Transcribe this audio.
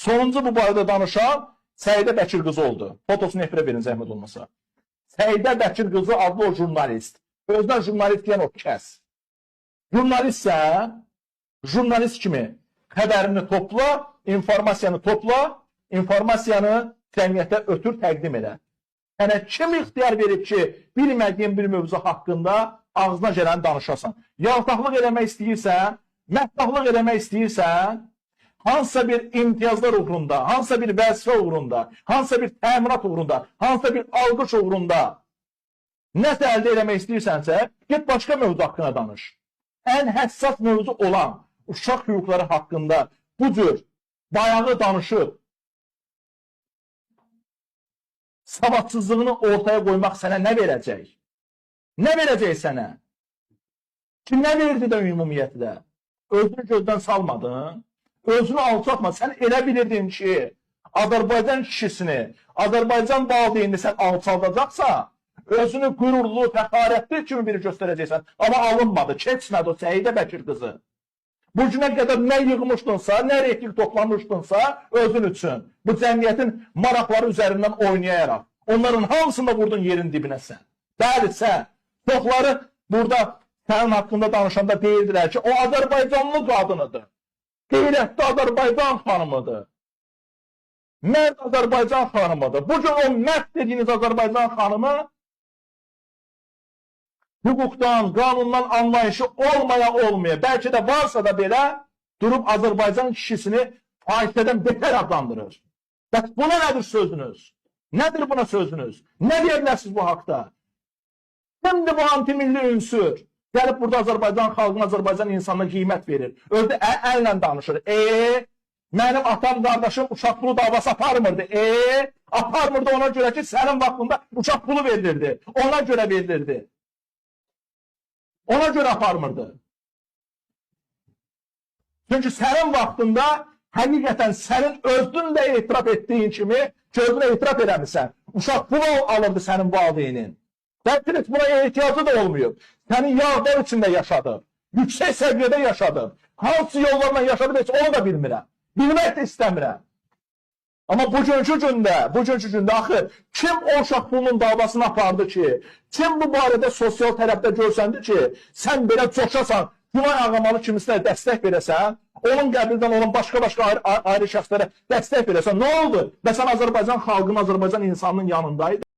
Sonuncu bu barədə danışan Səidə Bəkir qızı oldu. Fotosunu efirə verin zəhmət olmasa. Səidə Bəkir qızı adlı o jurnalist. Özünə jurnalist deyən o kəs. Jurnalistsə, jurnalist kimi xəbərini topla, informasiyanı cəmiyyətə ötür, təqdim edə. Yəni, kim ixtiyar verib ki, bilmədiyin bir mövzu haqqında ağzına gələni danışasan. Yaltaqlıq eləmək istəyirsən, məhtahlıq eləmək istəyirsən, hansısa bir imtiyazlar uğrunda, hansısa bir vəzifə uğrunda, hansısa bir təminat uğrunda, hansısa bir alqış uğrunda nəsə əldə eləmək istəyirsənsə, get başqa mövzu haqqına danış. Ən həssas mövzu olan uşaq hüquqları haqqında bu cür bayağı danışıb, savadsızlığını ortaya qoymaq sənə nə verəcək? Nə verəcək sənə? Ki, nə verdi də ümumiyyətlə? Özünü gözdən salmadın, özünü alçatma. Sən elə bilirdin ki, Azərbaycan kişisini, Azərbaycan valideynini sən alçaldacaqsa, özünü qürurlu, fəxarətli kimi biri göstərəcəksən. Amma alınmadı, keçmədi o Səidə Bəkir qızı. Bu günə qədər nə yığmışdınsa, nə reyting toplamışdınsa özün üçün. Bu cəmiyyətin maraqları üzərindən oynayaraq. Onların hamısında vurdun yerin dibinə sən. Bəli, sən. Çoxları burada sənin haqqında danışanda deyirdilər ki, o Azərbaycanlı qadınıdır. Qeyrətli Azərbaycan xanımıdır. Mərd Azərbaycan xanımıdır. Bugün o mərd dediyiniz Azərbaycan xanımı hüquqdan, qanundan anlayışı olmaya, bəlkə də varsa da belə durub Azərbaycan kişisini fahişədən betər adlandırır. Bəs buna nədir sözünüz? Nədir buna sözünüz? Nə deyə bilərsiniz bu haqda? Kimdir bu antimilli ünsür? Gəlib burada Azərbaycan xalqına, Azərbaycan insanına qiymət verir. Özü əllə danışır. Mənim atam, qardaşım uşaq pulu davası aparmırdı. Aparmırdı ona görə ki, sənin vaxtında uşaq pulu verilirdi. Ona görə verilirdi. Ona görə aparmırdı. Çünki sənin vaxtında həqiqətən sənin özün də etiraf etdiyin kimi gözünə etiraf eləmirsən. Uşaq pulu alırdı sənin valideynin. Bəlkə heç buna ehtiyacı da olmuyor. Sənin yağlar içində yaşadı. Yüksək səviyyədə yaşadı. Hansı yollarla yaşadı heç onu da bilmirəm. Bilmək də istəmirəm. Amma bugünkü gündə axı kim o uşaq pulunun davasını apardı ki, kim bu barədə sosial tərəfdə görsəndi ki, sən belə coşasan, Günay Ağamalı kimisinə dəstək verəsən, onun qəbildən olan başqa ayrı şəxslərə dəstək verəsən, nə oldu? Və sən Azərbaycan xalqının, Azərbaycan insanının yanındaydın.